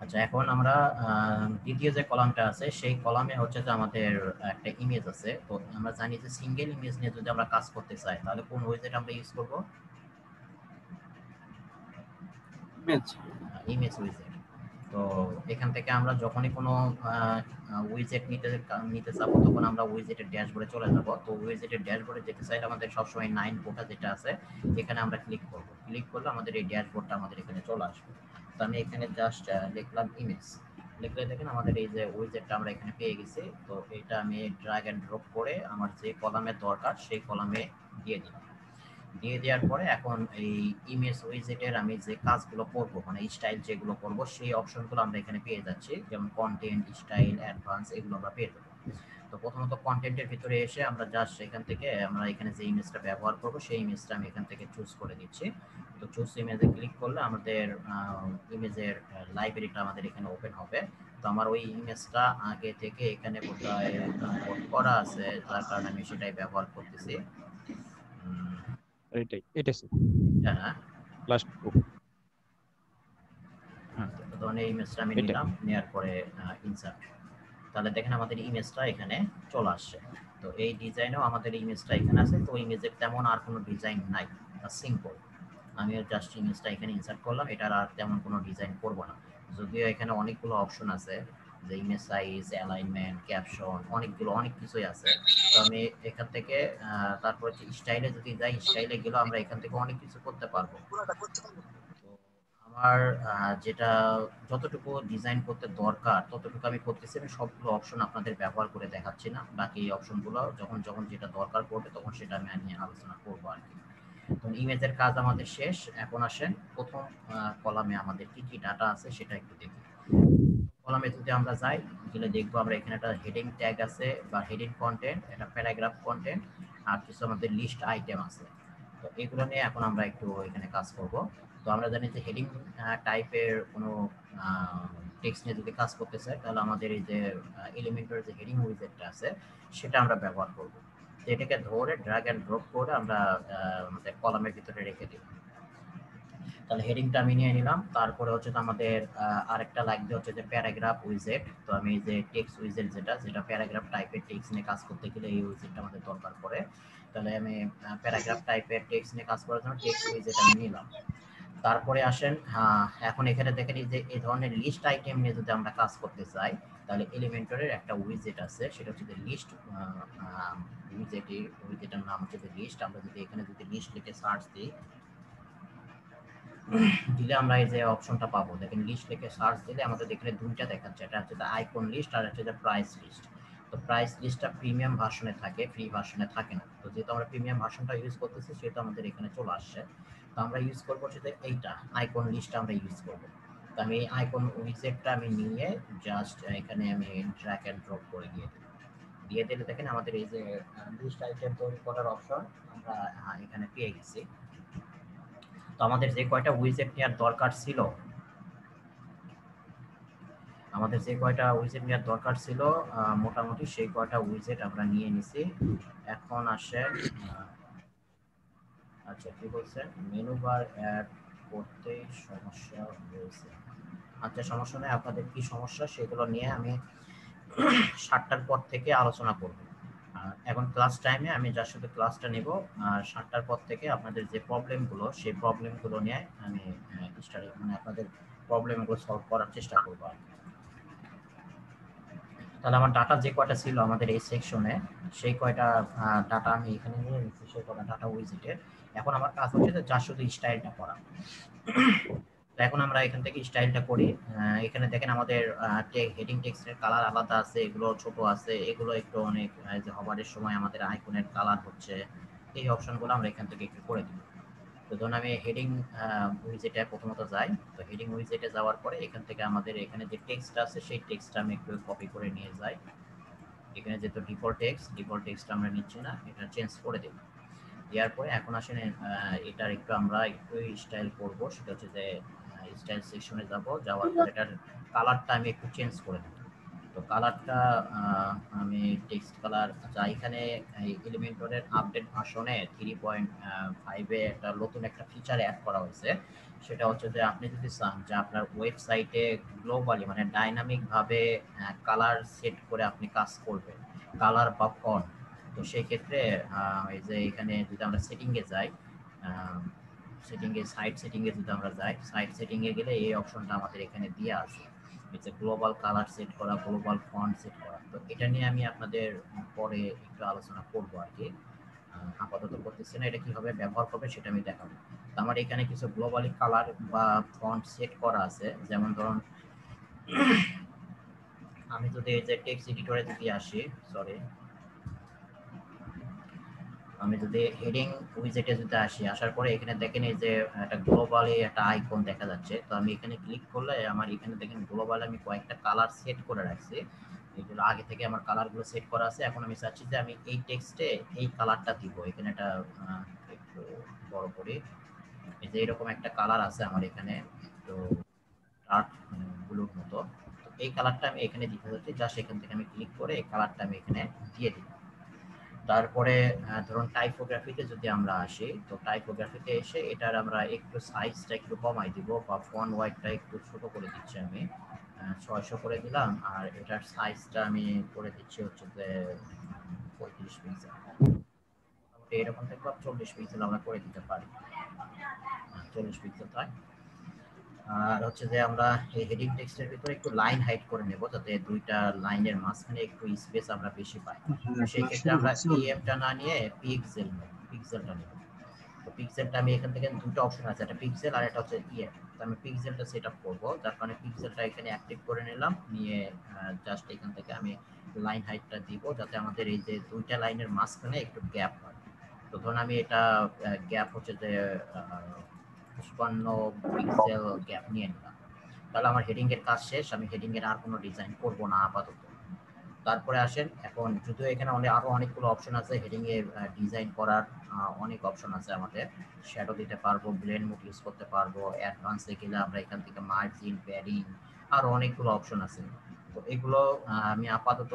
আচ্ছা, এখন আমরা দ্বিতীয় যে কলামটা আছে সেই কলামে হচ্ছে যে আমাদের একটা ইমেজ আছে। তো আমরা জানি যে সিঙ্গেল ইমেজ নিয়ে যদি আমরা কাজ করতে চাই তাহলে কোন উইজেট আমরা ইউজ করব? ইমেজ। ইমেজ উইজেট। তো এখান থেকে আমরা যখনই কোনো উইজেট নিতে নিতে যাবো তখন আমরা উইজেটের ড্যাশবোর্ডে চলে যাব। তো উইজেটের ড্যাশবোর্ডে যেতে চাইলে আমাদের সবসময় 9 কোটা যেটা আছে এখানে আমরা ক্লিক করব। ক্লিক করলে আমাদের এই ড্যাশবোর্ডটা আমাদের এখানে চলে আসবে। তো আমি এখানে জাস্ট লিখলাম ইমেজ। লিখলে দেখেন আমাদের এই যে উইজেটটা আমরা এখানে পেয়ে গেছি। তো এটা আমি ড্র্যাগ এন্ড ড্রপ করে আমার যে কলামে দরকার সেই কলামে দিয়ে দিলাম। দিয়ে দেওয়ার পরে এখন এই ইমেজ উইজেটের আমি যে কাজগুলো করব মানে স্টাইল যেগুলো করব সেই অপশনগুলো আমরা এখানে পেয়ে যাচ্ছি, যেমন কন্টেন্ট, স্টাইল, অ্যাডভান্স এগুলো আমরা পেয়ে যাবো। তো প্রথমত কন্টেন্টের ভিতরে এসে আমরা জাস্ট এখান থেকে আমরা এখানে যে ইমেজটা ব্যবহার করব সেই ইমেজটা আমি এখান থেকে চুজ করে দিচ্ছি। তো চুজ ইমেজে ক্লিক করলে আমাদের ইমেজের লাইব্রেরিটা আমাদের এখানে ওপেন হবে। তো আমার ওই ইমেজটা আগে থেকে এখানে কোথায় ইম্পোর্ট করা আছে, যার কারণে আমি সেটাই ব্যবহার করতেছি। এটাই স্যার। এটা না, লাস্ট হ্যাঁ তো ধরুন এই ইমেজটা আমি এটাই। নিলাম, নেওয়ার পরে ইনসার্ট। তাহলে দেখেন আমাদের ইমেজটা এখানে চলে আসছে। তো এই ডিজাইনেও আমাদের ইমেজটা এখানে আছে। তো ইমেজের তেমন আর কোনো ডিজাইন নাই, সিম্পল। আমি জাস্ট ইমেজটা এখানে ইনসার্ট করলাম, এটার আর তেমন কোনো ডিজাইন করব না। যদিও এখানে অনেকগুলো অপশন আছে, যে ইমেজ সাইজ, অ্যালাইনমেন্ট, ক্যাপশন, অনেক কিছুই আছে। তো আমি এখান থেকে তারপর স্টাইলে যদি যাই, স্টাইলে গেলেও আমরা এখান থেকে অনেক কিছু করতে পারবো। তো আমার যেটা যতটুকু ডিজাইন করতে দরকার ততটুকু আমি করতেছি। আমি সবগুলো অপশন আপনাদের ব্যবহার করে দেখাচ্ছি না, বাকি অপশনগুলো যখন যখন যেটা দরকার পড়বে তখন সেটা আমি নিয়ে আলোচনা করবো আর কি। তো ইমেজের কাজ আমাদের শেষ। এখন আসেন প্রথম কলামে আমাদের কি কি ডাটা আছে সেটা একটু দেখি। কলামে যদি আমরা যাই, গেলে দেখবো আমরা এখানে একটা হেডিং ট্যাগ আছে বা হেডিং কন্টেন্ট, একটা প্যারাগ্রাফ কন্টেন্ট, আর কিছু আমাদের লিস্ট আইটেম আছে। তো এগুলো নিয়ে এখন আমরা একটু এখানে কাজ করব। তো আমরা জানি যে হেডিং টাইপের কোনো টেক্সট নিয়ে যদি কাজ করতে চাই তাহলে আমাদের এই যে এলিমেন্টের যে হেডিং উইজেটটা আছে সেটা আমরা ব্যবহার করব। তো এটাকে ধরে ড্র্যাগ এন্ড ড্রপ করে আমরা আমাদের কলামের ভিতরে রেখে দিই। তাহলে হেডিংটা আমি নিয়ে নিলাম। তারপরে হচ্ছে তো আমাদের আরেকটা লাগবে হচ্ছে যে প্যারাগ্রাফ উইজেট। তো আমি এই যে টেক্সট উইজেট যেটা প্যারাগ্রাফ টাইপের টেক্সট নিয়ে কাজ করতে গেলে এই উইজেটটা আমাদের দরকার পড়ে। তাহলে আমি প্যারাগ্রাফ টাইপের টেক্সট নিয়ে কাজ করার জন্য টেক্সট উইজেট আমি নিলাম। তারপরে আসেন এখন এখানে দেখেন এই যে এই ধরনের লিস্ট আইটেম নিয়ে যদি আমরা কাজ করতে চাই তাহলে এলিমেন্টরের একটা উইজেট আছে, সেটা হচ্ছে যে লিস্ট উইজেট। উইজেটের নাম হচ্ছে যে লিস্ট। আমরা যদি এখানে যদি লিস্ট লিখে সার্চ দিই, দিলে আমরা এই যে অপশনটা পাবো, দেখেন লিস্ট লিখে সার্চ দিলে আমাদের এখানে দুইটা দেখাচ্ছে, এটা হচ্ছে আইকন লিস্ট আর হচ্ছে যে প্রাইস লিস্ট। তো প্রাইস লিস্টটা প্রিমিয়াম ভার্সনে থাকে, ফ্রি ভার্সনে থাকে না। তো যেহেতু আমরা প্রিমিয়াম ভার্সনটা ইউজ করতেছি সেহেতু আমাদের এখানে চলে আসছে। তো আমরা ইউজ করবো হচ্ছে যে এইটা আইকন লিস্টটা আমরা ইউজ করবো। তো আমি এই আইকন উইজেটটা আমি নিয়ে জাস্ট এখানে আমি ড্র্যাগ এন্ড ড্রপ করে দিয়ে দিলে দেখেন আমাদের এই যে লিস্ট আইটেম তৈরি করার অপশন আমরা এখানে পেয়ে গেছি। তো আমাদের যে কয়টা উইজেট নেওয়ার দরকার ছিল, মোটামুটি সেই কয়টা উইজেট আমরা নিয়ে নিছি। এখন আসে আচ্ছা কি বলছেন, মেনু বার অ্যাড করতে সমস্যা হয়েছে। আচ্ছা সমস্যা নেই, আপনাদের কি সমস্যা সেগুলো নিয়ে আমি 7টার পর থেকে আলোচনা করব। এখন ক্লাস টাইমে আমি যার সাথে ক্লাসটা নেব, আর 7টার পর থেকে আপনাদের যে প্রবলেমগুলো সেই প্রবলেমগুলো নিয়ে আমি স্টাডি মানে আপনাদের প্রবলেমগুলো সলভ করার চেষ্টা করবো আর কি। তাহলে আমার ডাটা যে কয়টা ছিল আমাদের এই সেকশনে সেই কয়টা ডাটা আমি এখানে নিয়ে নিচ্ছি, সেই কয়টা ডাটা উইজেটের। এখন আমার কাজ হচ্ছে যে যার শুধু স্টাইলটা করা। তো এখন আমরা এখান থেকে স্টাইলটা করি। এখানে দেখেন আমাদের হেডিং টেক্সটের কালার আলাদা আছে, এগুলো ছোট আছে, এগুলো একটু অনেক যে হবারের সময় আমাদের আইকনের কালার হচ্ছে, এই অপশনগুলো আমরা এখান থেকে একটু করে দিব। তো ধরুন আমি হেডিং উইজেটে প্রথমত যাই। তো হেডিং উইজেটে যাওয়ার পরে এখান থেকে আমাদের এখানে যে টেক্সট আছে সেই টেক্সটটা আমি একটু কপি করে নিয়ে যাই। এখানে যেহেতু ডিফল্ট টেক্সট আমরা নিচ্ছি না, এটা চেঞ্জ করে দেব। দেওয়ার পরে এখন আসেন এটার আমরা একটু স্টাইল করব, সেটা হচ্ছে যে স্টাইল সেকশনে যাওয়ার পরে এটার কালারটা আমি একটু চেঞ্জ করে দেব। তো কালারটা আমি টেক্সট কালার, আচ্ছা এখানে এলিমেন্টরের আপডেট ভার্সনে 3.5 এ একটা নতুন একটা ফিচার অ্যাড করা হয়েছে। সেটা হচ্ছে যে আপনি যদি চান যে আপনার ওয়েবসাইটে গ্লোবালি মানে ডাইনামিক ভাবে কালার সেট করে আপনি কাজ করবেন, কালার বা ফন্ট, তো সেই ক্ষেত্রে এই যে এখানে যদি আমরা সেটিং এ যাই, সেটিং এ সাইট সেটিং এ যদি আমরা যাই, সাইট সেটিং এ গেলে এই অপশনটা আমাদের এখানে দিয়ে আছে, যে গ্লোবাল কালার সেট করা, গ্লোবাল ফন্ট সেট করা। তো এটা নিয়ে আমি আপনাদের পরে একটু আলোচনা করব আর কি, আপাতত করতেছি না। এটা কিভাবে ব্যবহার করবে সেটা আমি দেখাবো। তো আমার এখানে কিছু গ্লোবালি কালার বা ফন্ট সেট করা আছে, যেমন ধরুন আমি যদি এই যে টেক্সট এডিটরে যদি আসি, সরি, আমি যদি হেডিং উইজেটে যদি আসি, আসার পরে এখানে দেখেন এই যে একটা গ্লোবালি একটা আইকন দেখা যাচ্ছে। তো আমি এখানে ক্লিক করলে আমার এখানে দেখেন গ্লোবাল আমি কয়েকটা কালার সেট করে রাখছি, এগুলো আগে থেকে আমার কালারগুলো সেট করা আছে। এখন আমি চাচ্ছি যে আমি এই টেক্সটে এই কালারটা দিব। এখানে একটা একটু বড় করি, এই যে এরকম একটা কালার আছে আমার এখানে, তো ডার্ক ব্লুর মতো। তো এই কালারটা আমি এখানে দিতে যাচ্ছি, জাস্ট এখান থেকে আমি ক্লিক করে এই কালারটা আমি এখানে দিয়ে দিই। তারপরে ধরুন টাইপোগ্রাফিতে যদি আমরা আসি, তো টাইপোগ্রাফিতে এসে এটার আমরা একটু সাইজটা একটু কমাই দিব, বা ফন্ট ওয়াইডটা একটু ছোট করে দিচ্ছি আমি, 600 করে দিলাম। আর এটার সাইজটা আমি করে দিচ্ছি হচ্ছে যে 35 পিক্সেল, এরকম থেকে 40 পিক্সেল আমরা করে দিতে পারি, 40 পিক্সেল তাই। আর হচ্ছে যে আমরা এই হেডিং টেক্সটের ভিতরে একটু লাইন হাইড করে নেব, যাতে দুইটা লাইনের মাঝখানে একটু স্পেস আমরা বেশি পাই। তো সেই ক্ষেত্রে আমরা ইএফটা না নিয়ে পিক্সেলটা নেব। তো পিক্সেলটা আমি এখান থেকে দুটো অপশন আছে, একটা পিক্সেল আর একটা হচ্ছে ইএফ। তো আমি পিক্সেলটা সেট আপ করবো, যার কারণে পিক্সেলটা এখানে অ্যাক্টিভ করে নিলাম, নিয়ে জাস্ট এখান থেকে আমি লাইন হাইটটা দিব, যাতে আমাদের এই যে দুইটা লাইনের মাঝখানে একটু গ্যাপ হয়। তো ধরুন আমি এটা গ্যাপ হচ্ছে যে 55 পিক্সেল গ্যাপ নিয়ে নিলাম। তাহলে আমার হেডিং এর কাজ শেষ, আমি হেডিং এর আর কোনো ডিজাইন করব না আপাতত। তারপরে আসেন, এখন যদিও এখানে আরো অনেকগুলো অপশন আছে হেডিং এ ডিজাইন করার, অনেক অপশন আছে আমাদের, শ্যাডো দিতে পারবো, ব্লেন্ড মোড ইউজ করতে পারবো, অ্যাডভান্সে গেলে আমরা এখান থেকে মার্জিন, প্যাডিং, আরো অনেকগুলো অপশন আছে। তো এগুলো আমি আপাতত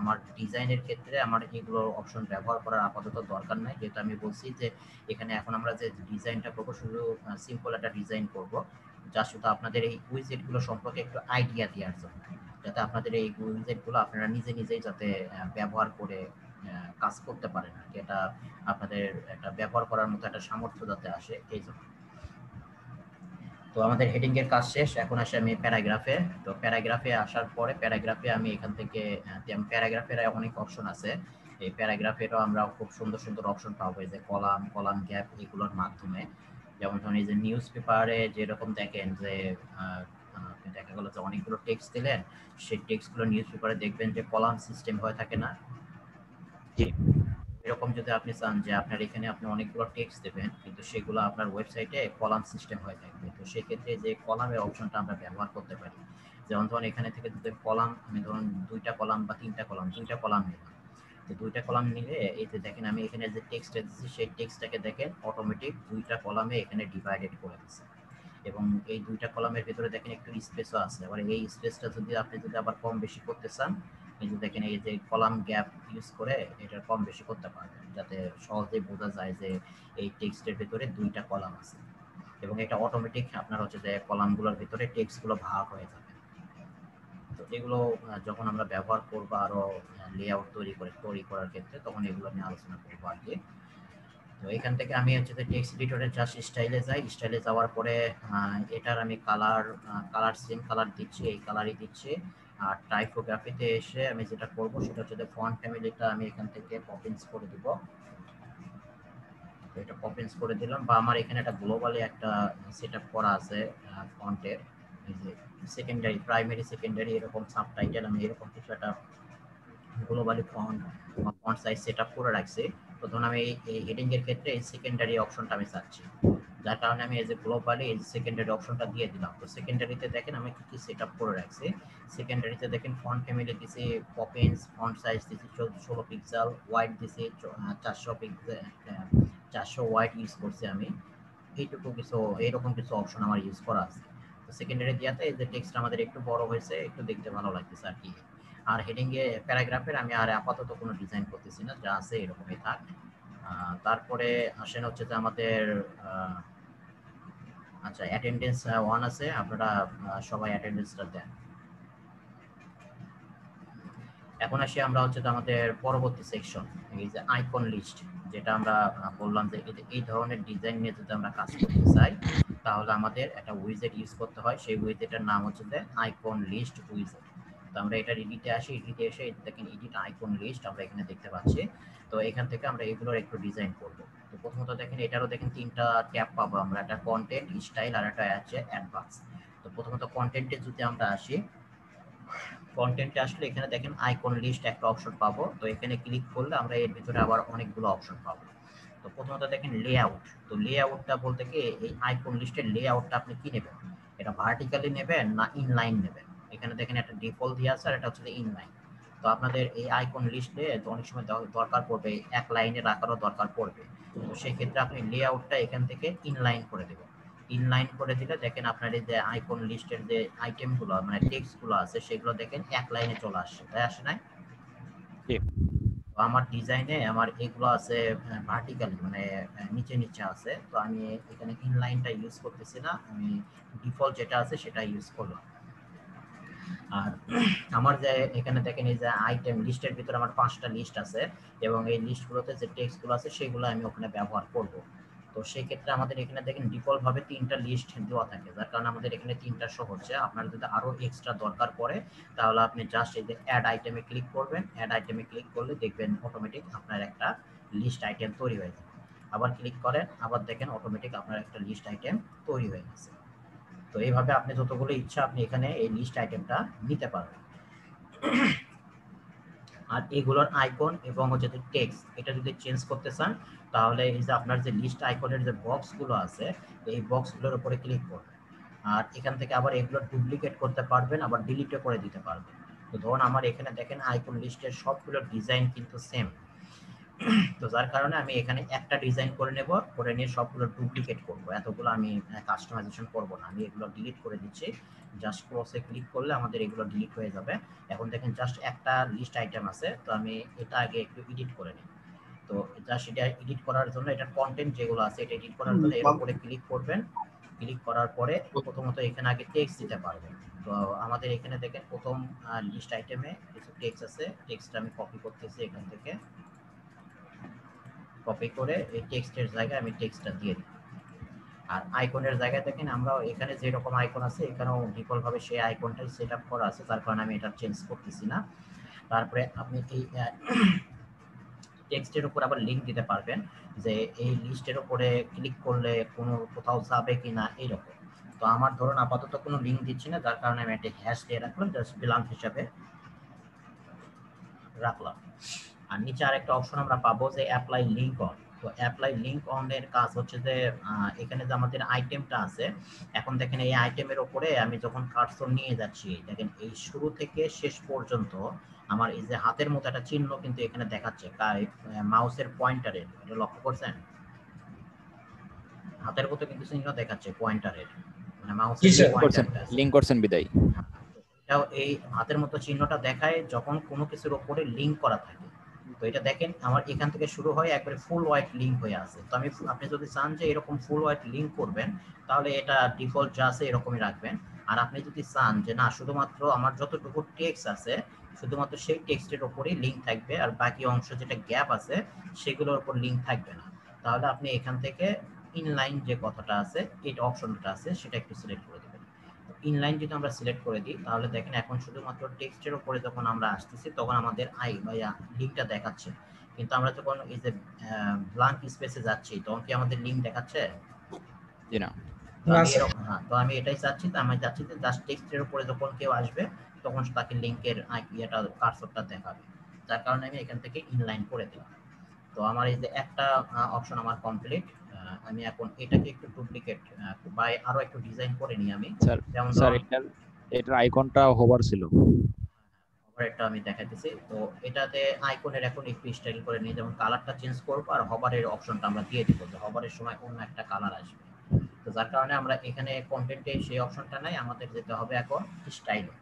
আমার ডিজাইনের ক্ষেত্রে আমার এগুলো অপশন ব্যবহার করার আপাতত দরকার নাই, যেহেতু আমি বলছি যে এখানে এখন আমরা যে ডিজাইনটা করবো শুধু সিম্পল একটা ডিজাইন করব, যা শুধু আপনাদের এই উইজেট গুলো সম্পর্কে একটু আইডিয়া দেওয়ার জন্য, যাতে আপনাদের এই উইজেট গুলো আপনারা নিজে নিজেই যাতে ব্যবহার করে কাজ করতে পারেন আর কি, এটা আপনাদের একটা ব্যবহার করার মতো একটা সামর্থ্য যাতে আসে এই জন্য। তো আমাদের হেডিং এর কাজ শেষ, এখন আসি আমি প্যারাগ্রাফে। তো প্যারাগ্রাফে আসার পরে প্যারাগ্রাফে আমি এখান থেকে প্যারাগ্রাফের অনেক অপশন আছে, এই প্যারাগ্রাফেরও আমরা খুব সুন্দর সুন্দর অপশন পাবো, এই যে কলাম, কলাম গ্যাপ, এগুলোর মাধ্যমে। যেমন ধরুন এই যে নিউজ পেপারে যেরকম দেখেন যে দেখা গেল যে অনেকগুলো টেক্সট দিলেন, সেই টেক্সটগুলো নিউজ পেপারে দেখবেন যে কলাম সিস্টেম হয়ে থাকে না, এরকম যদি আপনি চান যে আপনার এখানে আপনি অনেকগুলো টেক্সট দেবেন কিন্তু সেগুলো আপনার ওয়েবসাইটে কলাম সিস্টেম হয়ে থাকবে, তো সেক্ষেত্রে যে কলামের অপশনটা আমরা ব্যবহার করতে পারি। যেমন ধরুন এখানে থেকে যদি কলাম, আমি ধরুন 2টা কলাম বা 3টা কলাম, 2টা কলাম নিলাম। তো 2টা কলাম নিলে এই যে দেখেন আমি এখানে যে টেক্সটটা দিচ্ছি সেই টেক্সটটাকে দেখেন অটোমেটিক 2টা কলামে এখানে ডিভাইডেড করে দিচ্ছে, এবং এই 2টা কলামের ভিতরে দেখেন একটু স্পেসও আছে। আবার এই স্পেসটা যদি আপনি আবার কম বেশি করতে চান, এই যে দেখেন এই যে কলাম গ্যাপ ইউজ করে এটা কম বেশি করতে পারবেন, যাতে সহজেই বোঝা যায় যে এই টেক্সটের ভিতরে 2টা কলাম আছে, এবং এটা অটোমেটিক আপনার হচ্ছে যে কলামগুলোর ভিতরে টেক্সটগুলো ভাগ হয়ে যাবে। তো এগুলো যখন আমরা ব্যবহার করবো আরো লেআউট তৈরি করার ক্ষেত্রে, তখন এগুলো নিয়ে আলোচনা করবো আর কি। তো এখান থেকে আমি হচ্ছে যে টেক্সট এডিটরে জাস্ট স্টাইলে যাই, স্টাইলে যাওয়ার পরে এটার আমি কালার সেম কালার দিচ্ছি, এই কালারই দিচ্ছি। আর টাইপোগ্রাফিতে এসে আমি যেটা করব সেটা হচ্ছে যে ফন্ট ফ্যামিলিটা আমি এখান থেকে পপিংস করে দিব, এটা পপিংস করে দিলাম। বা আমার এখানে একটা গ্লোবালি একটা সেটআপ করা আছে ফন্টের, এই যে সেকেন্ডারি, প্রাইমারি, সেকেন্ডারি, এরকম সাবটাইটেল আমি এরকম কিছু একটা গ্লোবালি ফন্ট বা ফন্ট সাইজ সেটআপ করে রাখছি। তো ধরুন আমি এই হেডিং এর ক্ষেত্রে এই সেকেন্ডারি অপশনটা আমি চাচ্ছি, যার কারণে আমি এই যে গ্লোবালি এই সেকেন্ডারি অপশনটা দিয়ে দিলাম। তো সেকেন্ডারিতে দেখেন আমি কি কি সেটআপ করে রাখছি। সেকেন্ডারিতে দেখেন ফন্ট ফ্যামিলি দিছি পপিন্স, ফন্ট সাইজ দিছি 16 পিক্সেল, ওয়াইড দিছি 400 পিক্সেল, 400 ওয়াইড ইউজ করছি আমি। এইটুকু কিছু এইরকম কিছু অপশন আমার ইউজ করা আছে। তো সেকেন্ডারি দিয়াতে এই যে টেক্সট আমাদের একটু বড় হয়েছে, একটু দেখতে ভালো লাগতেছে আর কি। আর হেডিং এ প্যারাগ্রাফের আমি আর আপাতত কোনো ডিজাইন করতেছি না, যা আছে এরকমই থাক। তারপরে আসেন হচ্ছে যে আমাদের আচ্ছা অ্যাটেন্ডেন্স 1 আছে, আপনারা সবাই অ্যাটেন্ডেন্সটা দেন। এখন আসি আমরা হচ্ছে যে আমাদের পরবর্তী সেকশন, এই যে আইকন লিস্ট, যেটা আমরা বললাম যে এই ধরনের ডিজাইন নিয়ে যদি আমরা কাজ করতে চাই তাহলে আমাদের একটা উইজেট ইউজ করতে হয়। সেই উইজেটের নাম হচ্ছে যে আইকন লিস্ট উইজেট। তো আমরা এটা এডিটে আসি, এডিটে এসে দেখেন এডিট আইকন লিস্ট আমরা এখানে দেখতে পাচ্ছি। তো এখান থেকে আমরা এগুলোর একটু ডিজাইন করব। তো প্রথমত দেখেন এটারও দেখেন তিনটা ট্যাব পাবো আমরা, একটা কন্টেন্ট, স্টাইল আর একটা আছে অ্যাডভান্স। তো প্রথমত কন্টেন্টে যদি আমরা আসি, কন্টেন্টে আসলে এখানে দেখেন আইকন লিস্ট একটা অপশন পাবো। তো এখানে ক্লিক করলে আমরা এর ভিতরে আবার অনেকগুলো অপশন পাবো। তো প্রথমত দেখেন লেআউট। তো লেআউটটা বলতে কি এই আইকন লিস্টের লেআউটটা আপনি কি নেবেন, এটা ভার্টিক্যালি নেবেন না ইনলাইন নেবেন। এখানে দেখেন একটা ডিফল্ট দিয়ে আছে আর এটা হচ্ছে ইনলাইন। তো আপনাদের এই আইকন লিস্টে অনেক সময় দরকার পড়বে এক লাইনে রাখারও দরকার পড়বে। তো সেই ক্ষেত্রে আপনি লেআউটটা এখান থেকে ইনলাইন করে দেবেন। ইনলাইন করে দিলে দেখেন আপনার এই যে আইকন লিস্টের যে আইটেমগুলো মানে টেক্সটগুলো আছে সেগুলো দেখেন এক লাইনে চলে আসছে, তাই আসে নাই? তো আমার ডিজাইনে আমার এগুলো আছে ভার্টিক্যালি মানে নিচে নিচে আছে। তো আমি এখানে ইনলাইনটা ইউজ করতেছি না, আমি ডিফল্ট যেটা আছে সেটা ইউজ করলাম। আর আমার যে এখানে দেখেন এই যে আইটেম লিস্টের ভিতরে আমার 5টা লিস্ট আছে এবং এই লিস্টগুলোতে যে টেক্সটগুলো আছে সেগুলো আমি ওখানে ব্যবহার করব। তো সেই ক্ষেত্রে আমাদের এখানে দেখেন ডিফল্ট ভাবে 3টা লিস্ট দেওয়া থাকে, যার কারণে আমাদের এখানে 3টা শো হচ্ছে। আপনার যদি আরো এক্সট্রা দরকার পড়ে তাহলে আপনি জাস্ট এই যে অ্যাড আইটেমে ক্লিক করবেন। অ্যাড আইটেমে ক্লিক করলে দেখবেন অটোমেটিক আপনার একটা লিস্ট আইটেম তৈরি হয়ে যাবে। আবার ক্লিক করেন, আবার দেখেন অটোমেটিক আপনার একটা লিস্ট আইটেম তৈরি হয়ে গেছে। তো এইভাবে আপনি যতগুলো ইচ্ছা আপনি এখানে এই লিস্ট আইটেমটা নিতে পারবেন। আর এগুলোর আইকন এবং হচ্ছে যে টেক্সট এটা যদি চেঞ্জ করতে চান তাহলে এই যে আপনার যে লিস্ট আইকনের যে বক্সগুলো আছে এই বক্সগুলোর উপরে ক্লিক করবেন। আর এখান থেকে আবার এগুলো ডুপ্লিকেট করতে পারবেন, আবার ডিলিটও করে দিতে পারবেন। তো ধরুন আমার এখানে দেখেন আইকন লিস্টের সবগুলো ডিজাইন কিন্তু সেম। তো যার কারণে আমি এখানে একটা ডিজাইন করে নেব, করে নিয়ে সবগুলো ডুপ্লিকেট করব, এতগুলো আমি কাস্টমাইজেশন করব না, আমি এগুলো ডিলিট করে দিচ্ছি। জাস্ট ক্রসে ক্লিক করলে আমাদের এগুলো ডিলিট হয়ে যাবে। এখন দেখেন জাস্ট একটা লিস্ট আইটেম আছে, তো আমি এটা আগে একটু এডিট করে নিই। তো জাস্ট এটা এডিট করার জন্য এটা কন্টেন্ট যেগুলো আছে এটা এডিট করার জন্য এর উপরে ক্লিক করবেন। ক্লিক করার পরে প্রথমত এখানে আগে টেক্সট দিতে পারবেন। তো আমাদের এখানে দেখেন প্রথম লিস্ট আইটেমে কিছু টেক্সট আছে, টেক্সটটা আমি কপি করতেছি এখান থেকে। কপি করে এই টেক্সটের জায়গায় আমি টেক্সটটা দিয়ে দিই। আর আইকনের জায়গায় দেখেন আমরা এখানে যে রকম আইকন আছে এখানেও ডিফল্ট ভাবে সেই আইকনটাই সেট আপ করা আছে, তার কারণে আমি এটা চেঞ্জ করতেছি না। তারপরে আপনি এই টেক্সটের উপর আবার লিংক দিতে পারবেন যে এই লিস্টের উপরে ক্লিক করলে কোনো কোথাও যাবে কিনা এইরকম। তো আমার ধরুন আপাতত কোনো লিংক দিচ্ছি না, যার কারণে আমি একটা হ্যাশ দিয়ে রাখলাম, জাস্ট ব্ল্যাঙ্ক হিসাবে রাখলাম। আর নিচে আরেকটা অপশন আমরা পাবো যে অ্যাপ্লাই লিংক অন। তো অ্যাপ্লাই লিংক অন এর কাজ হচ্ছে যে এখানে যে আমাদের আইটেমটা আছে, এখন দেখেন এই আইটেমের উপরে আমি যখন কার্সর নিয়ে যাচ্ছি দেখেন এই শুরু থেকে শেষ পর্যন্ত আমার এই যে হাতের মতো একটা চিহ্ন কিন্তু এখানে দেখাচ্ছে মাউসের পয়েন্টারের, এটা লক্ষ্য করছেন? হাতের মতো কিন্তু চিহ্ন দেখাচ্ছে পয়েন্টারের, মানে মাউসের যে পয়েন্টারটা আছে লিংক করছেন বিদায়। এটাও এই হাতের মতো চিহ্নটা দেখায় যখন কোনো কিছুর উপরে লিংক করা থাকে। তো এটা দেখেন আমার এখান থেকে শুরু হয় একবারে ফুল হোয়াইট লিংক হয়ে আছে। তো আপনি যদি চান যে এরকম ফুল হোয়াইট লিংক করবেন তাহলে এটা ডিফল্ট যা আছে এরকমই রাখবেন। আর আপনি যদি চান যে না শুধুমাত্র আমার যতটুকু টেক্সট আছে শুধুমাত্র সেই টেক্সটের উপরেই লিংক থাকবে আর বাকি অংশ যেটা গ্যাপ আছে সেগুলোর উপর লিংক থাকবে না, তাহলে আপনি এখান থেকে ইনলাইন যে কথাটা আছে এই অপশনটা আছে সেটা একটু সিলেক্ট করে দেবেন। ইনলাইন যদি আমরা সিলেক্ট করে দিই তাহলে দেখেন এখন শুধুমাত্র টেক্সটের উপরে যখন আমরা আসতেছি তখন আমাদের লিংকটা দেখাচ্ছে, কিন্তু আমরা যখন এই যে ব্ল্যাঙ্ক স্পেসে যাচ্ছি তখন কি আমাদের লিংক দেখাচ্ছে? জি না। তো আমি এটাই চাচ্ছি, তো আমি চাচ্ছি যে জাস্ট টেক্সটের উপরে যখন কেউ আসবে তখন তাকে লিংকের ইয়েটা কার্সরটা দেখাবে, যার কারণে আমি এখান থেকে ইনলাইন করে দিলাম। তো আমার এই যে একটা অপশন আমার কমপ্লিট। আমি এখন এটাকে একটু ডুপ্লিকেট বা আরো একটু ডিজাইন করে নিই আমি। যেমন স্যার এটার আইকনটা হোভার ছিল, হোভার এটা আমি দেখাইতেছি। তো এটাতে আইকনের এখন একটু স্টাইল করে নিই, যেমন কালারটা চেঞ্জ করব আর হোভারের অপশনটা আমরা দিয়ে দিব যে হোভারের সময় অন্য একটা কালার আসবে। তো যার কারণে আমরা এখানে কন্টেন্টে সেই অপশনটা নাই, আমাদের যেতে হবে এখন স্টাইলে।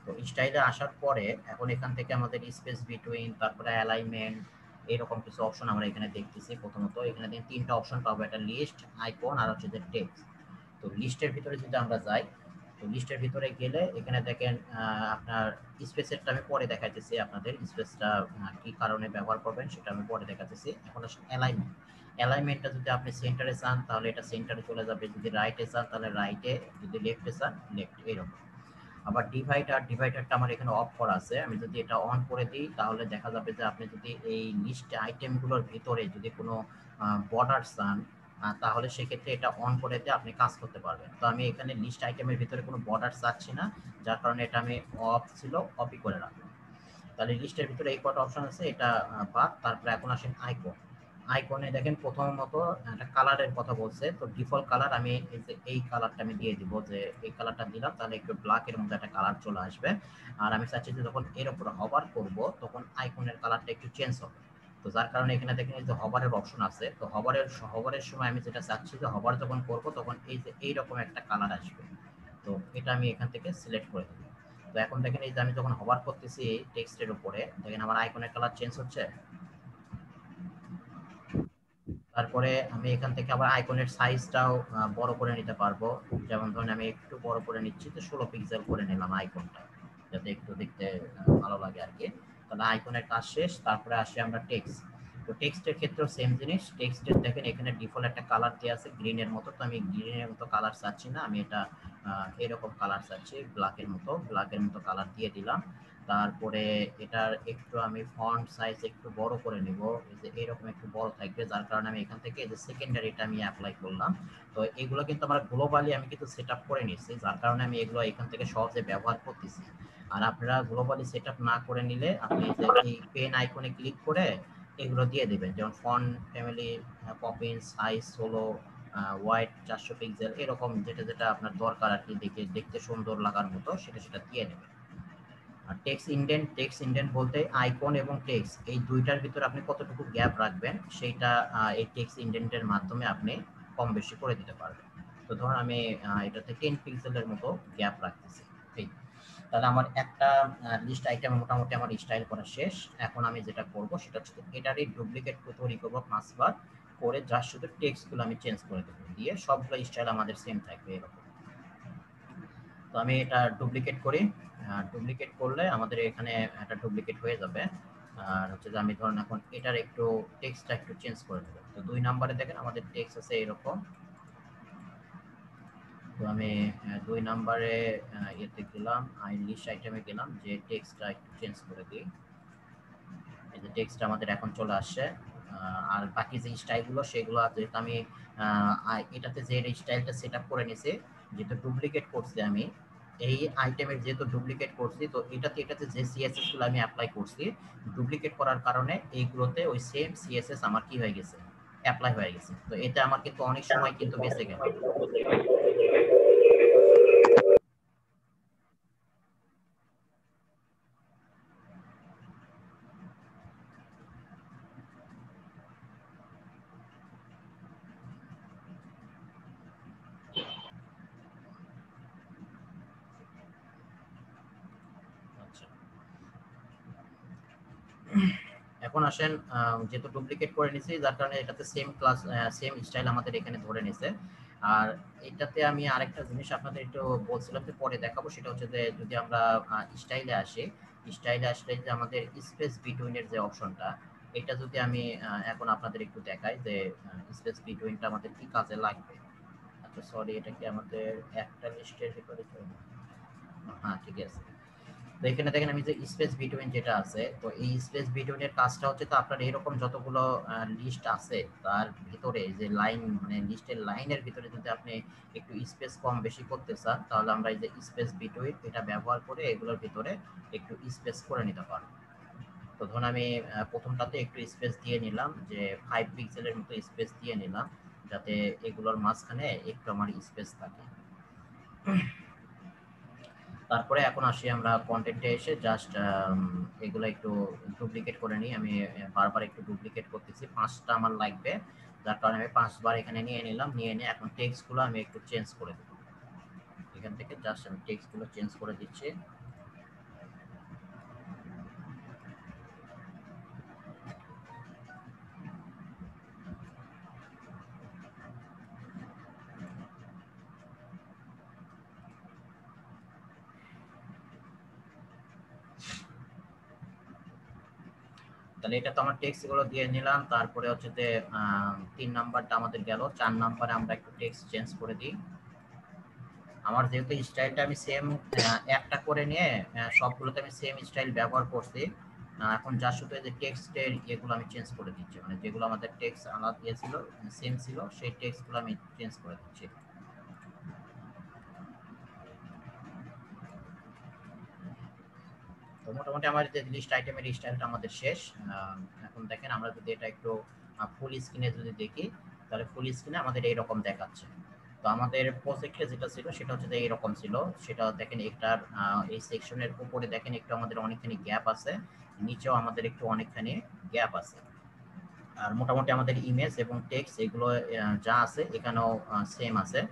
তো তো স্টাইলে আসার পরে এখন এখান থেকে আমাদের স্পেস বিটুইন, তারপরে অ্যালাইনমেন্ট, এরকম কিছু অপশন আমরা এখানে দেখতেছি। প্রথমত এখানে তিনটা অপশন পাবো, একটা লিস্ট, আইকন আর হচ্ছে যে টেক্সট। তো লিস্টের ভিতরে যদি আমরা যাই, তো লিস্টের ভিতরে গেলে এখানে দেখেন আপনার স্পেসেরটা আমি পরে দেখাইতেছি আপনাদের, স্পেসটা কি কারণে ব্যবহার করবেন সেটা আমি পরে দেখাতেছি। এখন আসলে অ্যালাইনমেন্ট, অ্যালাইনমেন্টটা যদি আপনি সেন্টারে চান তাহলে এটা সেন্টারে চলে যাবে, যদি রাইটে চান তাহলে রাইটে, যদি লেফটে চান লেফট, এরকম। আবার ডিভাইডারটা আমার এখানে অফ করা আছে, আমি যদি এটা অন করে দিই তাহলে দেখা যাবে যে আপনি যদি এই লিস্ট আইটেমগুলোর ভিতরে যদি কোনো বর্ডার চান তাহলে সেক্ষেত্রে এটা অন করে দিয়ে আপনি কাজ করতে পারবেন। তো আমি এখানে লিস্ট আইটেমের ভিতরে কোনো বর্ডার চাচ্ছি না, যার কারণে এটা আমি অফ ছিল, অফই করে রাখলাম। তাহলে লিস্টের ভিতরে এই কটা অপশন আছে, এটা বাদ। তারপরে এখন আসেন আইকন। আইকনে দেখেন প্রথমত একটা কালারের কথা বলছে, তো ডিফল্ট কালার আমি এই কালারটা আমি দিয়ে দিব, যে এই কালারটা দিলাম তাহলে একটু ব্ল্যাকের মধ্যে একটা কালার চলে আসবে। আর আমি চাচ্ছি যে যখন এর উপর হভার করব তখন আইকনের কালারটা একটু চেঞ্জ হবে। তো যার কারণে এখানে দেখেন এই যে হভারের অপশন আছে, তো হভারের সময় আমি যেটা চাচ্ছি যে হভার যখন করব তখন এই যে এইরকম একটা কালার আসবে। তো এটা আমি এখান থেকে সিলেক্ট করে দেব। তো এখন দেখেন এই যে আমি যখন হভার করতেছি টেক্সটের উপরে, দেখেন আমার আইকনের কালার চেঞ্জ হচ্ছে। তারপরে আমি এখান থেকে আবার আইকনের সাইজটাও বড় করে নিতে পারবো। যেমন ধরুন আমি একটু বড় করে নিচ্ছি, তো 16 পিক্সেল করে নিলাম আইকনটা, যাতে একটু দেখতে ভালো লাগে আর কি। তাহলে আইকনের কাজ শেষ। তারপরে আসি আমরা টেক্সট। তো টেক্সটের ক্ষেত্রেও সেম জিনিস, টেক্সটের দেখেন এখানে ডিফল্ট একটা কালার দেওয়া আছে গ্রিনের মতো, তো আমি গ্রিনের মতো কালার চাচ্ছি না, আমি এটা এরকম কালার চাচ্ছি, ব্ল্যাকের মতো কালার দিয়ে দিলাম। তারপরে এটার একটু আমি ফন্ট সাইজ একটু বড় করে নিব, এই যে এরকম একটু বড় থাকবে, যার কারণে আমি এখান থেকে এই যে সেকেন্ডারিটা আমি অ্যাপ্লাই করলাম। তো এগুলো কিন্তু আমার গ্লোবালি আমি কিন্তু সেটআপ করে নিয়েছি, যার কারণে আমি এগুলো এখান থেকে সহজে ব্যবহার করতেছি। আর আপনারা গ্লোবালি সেটআপ না করে নিলে আপনি যে এই পেন আইকনে ক্লিক করে এগুলো দিয়ে দিবেন, যেমন ফন্ট ফ্যামিলি, পপিন সাইজ হলো হোয়াইট 400 পিক্সেল, এরকম যেটা যেটা আপনার দরকার আর কি, দেখতে সুন্দর লাগার মতো সেটা দিয়ে নেবেন। আর টেক্সট ইন্ডেন্ট বলতে আইকন এবং টেক্সট এই দুইটার ভিতরে আপনি কতটুকু গ্যাপ রাখবেন সেইটা এই টেক্সট ইন্ডেন্টের মাধ্যমে আপনি কম বেশি করে দিতে পারবেন। তো ধরুন আমি এটাতে 10 পিক্সেলের মতো গ্যাপ রাখতেছি, ঠিক। তাহলে আমার একটা লিস্ট আইটেম মোটামুটি আমার স্টাইল করা শেষ। এখন আমি যেটা করব সেটা হচ্ছে এটারই ডুপ্লিকেট তৈরি করবো 5 বার করে, যার শুধু টেক্সটগুলো আমি চেঞ্জ করে দেবো, দিয়ে সবগুলো স্টাইল আমাদের সেম থাকবে এরকম। তো আমি এটা ডুপ্লিকেট করি, ডুপ্লিকেট করলে আমাদের এখানে একটা ডুপ্লিকেট হয়ে যাবে। আর হচ্ছে যে আমি ধরুন এখন এটার একটু টেক্সটটা একটু চেঞ্জ করে দেবো। তো 2 নম্বরে দেখেন আমাদের টেক্সট আছে এরকম। তো আমি 2 নম্বরে এতে গেলাম, লিস্ট আইটেমে গেলাম, যে টেক্সটটা একটু চেঞ্জ করে দিই। এই যে টেক্সট আমাদের এখন চলে আসছে। আর বাকি যে স্টাইলগুলো সেগুলো যেহেতু আমি এটাতে যে স্টাইলটা সেট আপ করে নিয়েছি, যেহেতু ডুপ্লিকেট করছি আমি এই আইটেমের, যেহেতু ডুপ্লিকেট করছি, তো এটাতে যে সিএসএস গুলো আমি অ্যাপ্লাই করছি, ডুপ্লিকেট করার কারণে এইগুলোতে ওই সেম সিএসএস আমার কি হয়ে গেছে, অ্যাপ্লাই হয়ে গেছে। তো এটা আমার কিন্তু অনেক সময় কিন্তু বেঁচে গেল। আচ্ছা, এখন আসেন, যেহেতু ডুপ্লিকেট করে নিছি যার কারণে এটাতে সেম স্টাইল আমাদের এখানে ধরে নিছে। আর এটাতে আমি আরেকটা জিনিস আপনাদের একটু বলছিলাম যে পরে দেখাবো, সেটা হচ্ছে যে যদি আমরা স্টাইলে আসি, স্টাইলে আসলে যে আমাদের স্পেস বিটুইনের যে অপশনটা, এটা যদি আমি এখন আপনাদের একটু দেখাই যে স্পেস বিটুইনটা আমাদের কি কাজে লাগবে। আচ্ছা সরি, এটা কি আমাদের একটা লিস্টের ভিতরে চলে? হ্যাঁ ঠিক আছে। তো এখানে দেখেন আমি যে স্পেস বিটুইন যেটা আছে, তো এই স্পেস বিটুইনের কাজটা হচ্ছে, তো আপনার এরকম যতগুলো লিস্ট আছে তার ভিতরে যে লাইন, মানে লিস্টের লাইনের ভিতরে যদি আপনি একটু স্পেস কম বেশি করতে চান, তাহলে আমরা এই যে স্পেস বিটুইন এটা ব্যবহার করে এগুলোর ভিতরে একটু স্পেস করে নিতে পারবো। তো ধরুন আমি প্রথমটাতে একটু স্পেস দিয়ে নিলাম, যে 5 পিক্সেলের মতো স্পেস দিয়ে নিলাম, যাতে এগুলোর মাঝখানে একটু আমার স্পেস থাকে। তারপরে এখন আসি আমরা কন্টেন্টে এসে জাস্ট এগুলো একটু ডুপ্লিকেট করে নিই। আমি বারবার একটু ডুপ্লিকেট করতেছি, 5টা আমার লাগবে, যার কারণে আমি 5 বার এখানে নিয়ে নিলাম, নিয়ে নিয়ে এখন টেক্সটগুলো আমি একটু চেঞ্জ করে দেব। এখান থেকে জাস্ট আমি টেক্সটগুলো চেঞ্জ করে দিচ্ছি। তাহলে এটা তো আমার টেক্সট গুলো দিয়ে নিলাম। তারপরে হচ্ছে যে 3 নাম্বারটা আমাদের গেল। 4 নাম্বারে আমরা একটু টেক্সট চেঞ্জ করে দিই। আমার যেহেতু স্টাইলটা আমি সেম একটা করে নিয়ে সবগুলোতে আমি সেম স্টাইল ব্যবহার করছি। এখন যা শুধু এই যে টেক্সটের এগুলো আমি চেঞ্জ করে দিচ্ছি, মানে যেগুলো আমাদের টেক্সট আলাদা ছিল সেম ছিল সেই টেক্সটগুলো আমি চেঞ্জ করে দিচ্ছি। তো মোটামুটি আমার যে লিস্ট আইটেমের স্টাইলটা আমাদের শেষ। এখন দেখেন আমরা যদি এটা একটু ফুল স্ক্রিনে যদি দেখি, তাহলে ফুল স্ক্রিনে আমাদের এইরকম দেখাচ্ছে। তো আমাদের প্রজেক্টে যেটা ছিল সেটা হচ্ছে যে এইরকম ছিল। সেটা দেখেন একটার এই সেকশনের উপরে দেখেন একটু আমাদের অনেকখানি গ্যাপ আছে, নিচেও আমাদের একটু অনেকখানি গ্যাপ আছে। আর মোটামুটি আমাদের ইমেজ এবং টেক্সট এগুলো যা আছে এখানেও সেম আছে।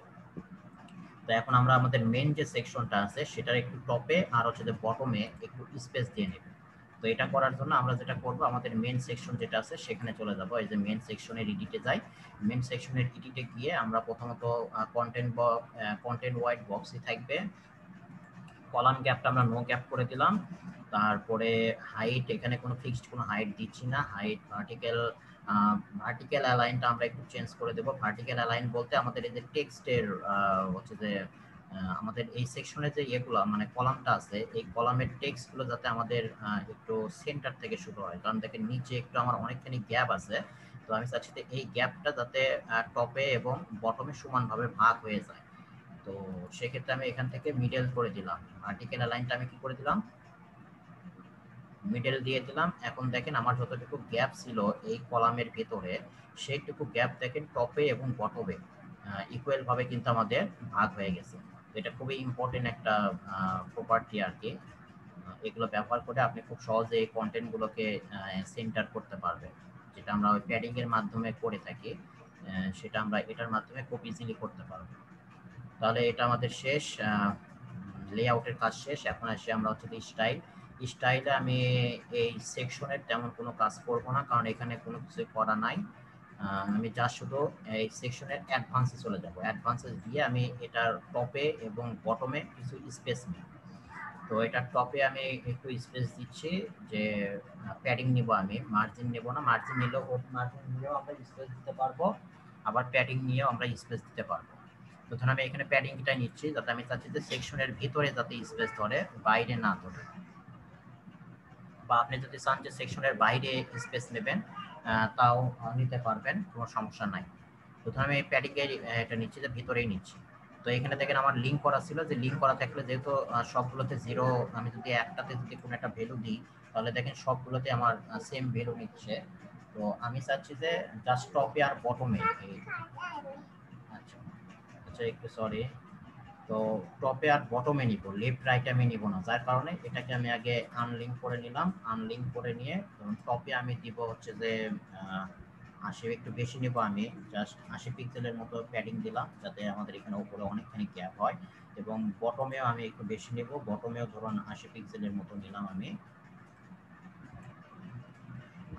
তো এখন আমরা আমাদের মেন যে সেকশনটা আছে সেটার একটু টপে আর হচ্ছে যে বটমে একটু স্পেস দিয়ে নেব। তো এটা করার জন্য আমরা যেটা করব, আমাদের মেন সেকশন যেটা আছে সেখানে চলে যাব। এই যে মেন সেকশনের এডিটে যাই। মেন সেকশনের এডিটে গিয়ে আমরা প্রথমত কন্টেন্ট ওয়াইড বক্সই থাকবে, কলাম গ্যাপটা আমরা নো গ্যাপ করে দিলাম। তারপরে হাইট, এখানে কোনো ফিক্সড কোনো হাইট দিচ্ছি না। হাইট ভার্টিক্যাল অ্যালাইনটা আমরা একটু চেঞ্জ করে দেব। ভার্টিক্যাল অ্যালাইন বলতে আমাদের এই যে টেক্সটের হচ্ছে যে আমাদের এই সেকশনে যে ইয়েগুলো মানে কলামটা আছে, এই কলামের টেক্সট গুলো যাতে আমাদের একটু সেন্টার থেকে শুরু হয়, কারণ দেখেন নিচে একটু আমার অনেকখানি গ্যাপ আছে। তো আমি চাচ্ছি যে এই গ্যাপটা যাতে টপে এবং বটমে সমানভাবে ভাগ হয়ে যায়। তো সেক্ষেত্রে আমি এখান থেকে মিডল করে দিলাম। ভার্টিক্যাল লাইনটা আমি কি করে দিলাম, মিডল দিয়ে দিলাম। এখন দেখেন আমার যতটুকু গ্যাপ ছিল এই কলামের ভেতরে, সেইটুকু গ্যাপ দেখেন টপে এবং বটমে ইকুয়াল ভাবে কিন্তু আমাদের ভাগ হয়ে গেছে। এটা খুবই ইম্পর্টেন্ট একটা প্রপার্টি আর কি। এগুলো ব্যবহার করে আপনি খুব সহজে এই কন্টেন্ট গুলোকে সেন্টার করতে পারবেন, যেটা আমরা ওই প্যাডিং এর মাধ্যমে করে থাকি। সেটা আমরা এটার মাধ্যমে খুব ইজিলি করতে পারবো। তাহলে এটা আমাদের শেষ, লেআউটের কাজ শেষ। এখন আসি আমরা হচ্ছে স্টাইল। স্টাইলে আমি এই সেকশনের তেমন কোনো কাজ করব না, কারণ এখানে কোনো কিছু করা নাই। আমি যা শুধু এই সেকশনের অ্যাডভান্সে চলে যাব। অ্যাডভান্সে গিয়ে আমি এটার টপে এবং বটমে কিছু স্পেস নিই। তো এটার টপে আমি একটু স্পেস দিচ্ছি যে প্যাডিং নিব, আমি মার্জিন নেব না। মার্জিন নিলেও আমরা স্পেস দিতে পারবো, আবার প্যাডিং নিয়েও আমরা স্পেস দিতে পারবো। তো ধরুন আমি এখানে প্যাডিংটা নিচ্ছি, যাতে আমি চাচ্ছি যে সেকশনের ভিতরে যাতে স্পেস ধরে, বাইরে না ধরে। বা আপনি যদি চান যে সেকশনের বাইরে স্পেস নেবেন তাও নিতে পারবেন, কোনো সমস্যা নাই। তো ধরুন আমি প্যাডিং এর এটা নিচ্ছি যে ভিতরেই নিচ্ছি। তো এখানে দেখেন আমার লিঙ্ক করা ছিল, যে লিঙ্ক করা থাকলে যেহেতু সবগুলোতে জিরো, আমি যদি একটাতে যদি কোনো একটা ভ্যালু দিই তাহলে দেখেন সবগুলোতে আমার সেম ভ্যালু নিচ্ছে। তো আমি চাচ্ছি যে জাস্ট টপে আর বটমে, আচ্ছা আচ্ছা একটু সরি, তো টপে আর বটমে নিব, লেফট রাইট আমি নিব না। যার কারণে এটাকে আমি আগে আনলিঙ্ক করে নিলাম। আনলিঙ্ক করে নিয়ে টপে আমি দিব হচ্ছে যে 80, একটু বেশি নেব আমি, জাস্ট 80 পিক্সেলের মতো প্যাডিং দিলাম, যাতে আমাদের এখানে উপরে অনেকখানি গ্যাপ হয়। এবং বটমেও আমি একটু বেশি নেব, বটমেও ধরুন 80 পিক্সেলের মতো নিলাম আমি।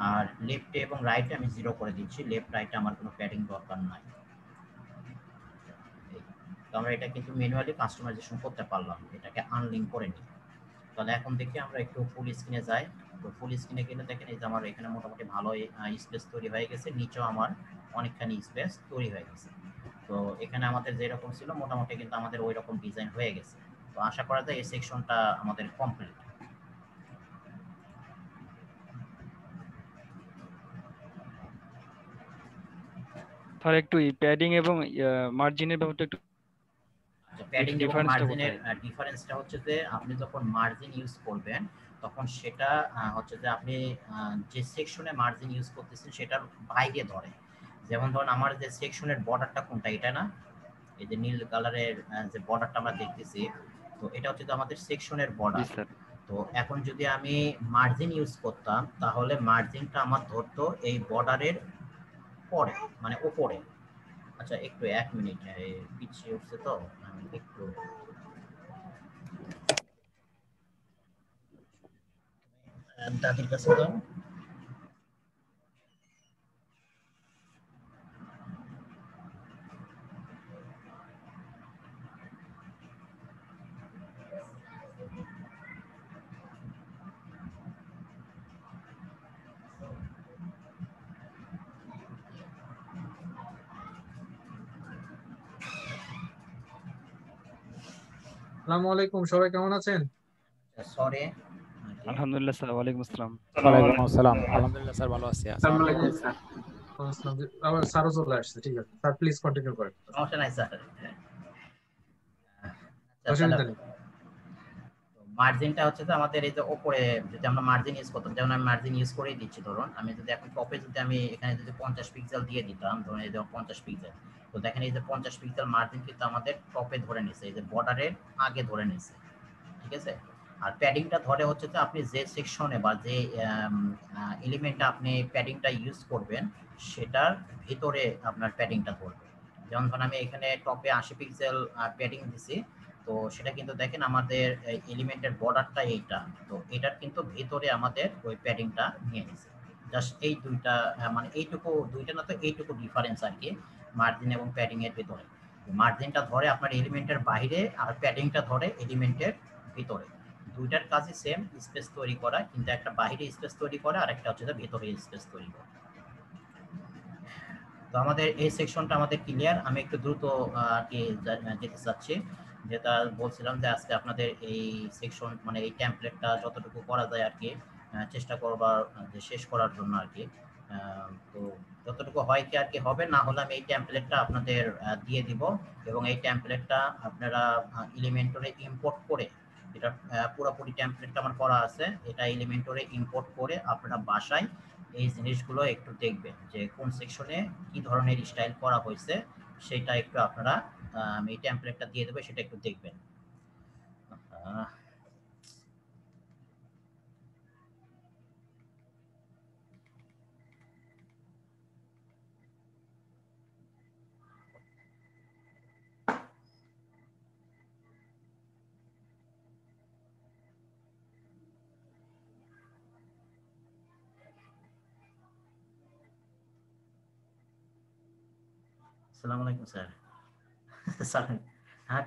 আর লেফটে এবং রাইটে আমি 0 করে দিচ্ছি। লেফট রাইটে আমার কোনো প্যাডিং দরকার নাই। তো আমরা এটা কিন্তু ম্যানুয়ালি কাস্টমাইজেশন করতে পারলাম, এটাকে আনলিঙ্ক করে নিই। তাহলে এখন দেখি আমরা একটু ফুল স্ক্রিনে যাই। তো ফুল স্ক্রিনে গেলে দেখেন এই যে আমার এখানে মোটামুটি ভালোই স্পেস তৈরি হয়ে গেছে, নিচেও আমার অনেকখানি স্পেস তৈরি হয়ে গেছে। তো এখানে আমাদের যেরকম ছিল মোটামুটি কিন্তু আমাদের ওই রকম ডিজাইন হয়ে গেছে। তো আশা করা যায় এই সেকশনটা আমাদের কমপ্লিট। তাহলে একটু প্যাডিং এবং মার্জিনের ব্যাপারটা একটু প্যাডিং এবং ডিফারেন্সটা মার্জিনের কোথায়? ডিফারেন্সটা হচ্ছে যে আপনি যখন মার্জিন ইউজ করবেন তখন সেটা হচ্ছে যে আপনি যে সেকশনে মার্জিন ইউজ করতেছেন সেটার বাইরে ধরে। যেমন ধরুন আমার যে সেকশনের বর্ডারটা কোনটা, এটা না, এই যে নীল কালারের যে বর্ডারটা আমরা দেখতেছি, তো এটা হচ্ছে আমাদের সেকশনের জি বর্ডার। স্যার। তো এখন যদি আমি মার্জিন ইউজ করতাম তাহলে মার্জিনটা আমার ধরতো এই বর্ডারের পরে, মানে উপরে। আচ্ছা একটু 1 মিনিট, পিছিয়ে উঠছে তো, আমি একটু দাদির কাছে দাও। আসসালামু আলাইকুম, সবাই কেমন আছেন? সরি আলহামদুলিল্লাহ স্যার, ওয়ালাইকুম আসসালাম। ওয়ালাইকুম আসসালাম, আলহামদুলিল্লাহ স্যার, ভালো আছি। আসসালামু আলাইকুম। বুঝলাম যে আবার স্যারও চলে আসছে, ঠিক আছে স্যার, প্লিজ কন্টিনিউ করেন। সমস্যা নাই স্যার। অসুবিধা নেই। মার্জিনটা হচ্ছে যে আমাদের এই যে উপরে যদি আমরা মার্জিন ইউজ করতাম, যেমন আমি মার্জিন ইউজ করেই দিচ্ছি, ধরুন আমি যদি এখন টপে যদি আমি এখানে যদি 50 পিক্সেল দিয়ে দিতাম, ধরুন এই যে 50 পিক্সেল, তো দেখেন এই যে 50 পিক্সেল মার্জিন কিন্তু আমাদের টপে ধরে নিছে, এই যে বর্ডারের আগে ধরে নিছে, ঠিক আছে। আর প্যাডিংটা ধরে হচ্ছে যে আপনি যে সেকশনে বা যে এলিমেন্টটা আপনি প্যাডিংটা ইউজ করবেন সেটার ভিতরে আপনার প্যাডিংটা ধরবে। যেমন ধরুন আমি এখানে টপে 80 পিক্সেল প্যাডিং দিছি, তো সেটা কিন্তু দেখেন আমাদের এলিমেন্টের বর্ডারটা এইটা, তো এটার কিন্তু ভিতরে আমাদের ওই প্যাডিংটা নিয়ে নিছে। জাস্ট এই দুইটা মানে এইটুকু, দুইটা না তো এইটুকু ডিফারেন্স আর কি মার্জিন এবং প্যাডিং এর ভিতরে। মার্জিনটা ধরে আপনার এলিমেন্টের বাইরে আর প্যাডিংটা ধরে এলিমেন্টের ভিতরে। দুইটার কাজই সেম, স্পেস তৈরি করা, কিন্তু একটা বাইরে স্পেস তৈরি করা আর একটা হচ্ছে ভিতরে স্পেস তৈরি করা। তো আমাদের এই সেকশনটা আমাদের ক্লিয়ার। আমি একটু দ্রুত আর কি যেতে চাচ্ছি, যেটা বলছিলাম যে আজকে আপনাদের এই সেকশন মানে এই টেমপ্লেটটা যতটুকু করা যায় আর কি চেষ্টা করবার যে শেষ করার জন্য আর কি। তো যতটুকু হয় কি আর কি হবে, না হলে আমি এই টেমপ্লেটটা আপনাদের দিয়ে দিব, এবং এই টেমপ্লেটটা আপনারা এলিমেন্টরে ইম্পোর্ট করে, এটা পুরোপুরি টেমপ্লেটটা আমার করা আছে, এটা এলিমেন্টরে ইম্পোর্ট করে আপনারা বাসায় এই জিনিসগুলো একটু দেখবেন যে কোন সেকশনে কি ধরনের স্টাইল করা হয়েছে, সেটা একটু আপনারা আমি এই টেমপ্লেটটা দিয়ে দেবো, সেটা একটু দেখবেন। আসসালামু আলাইকুম স্যার। স্যার হ্যাঁ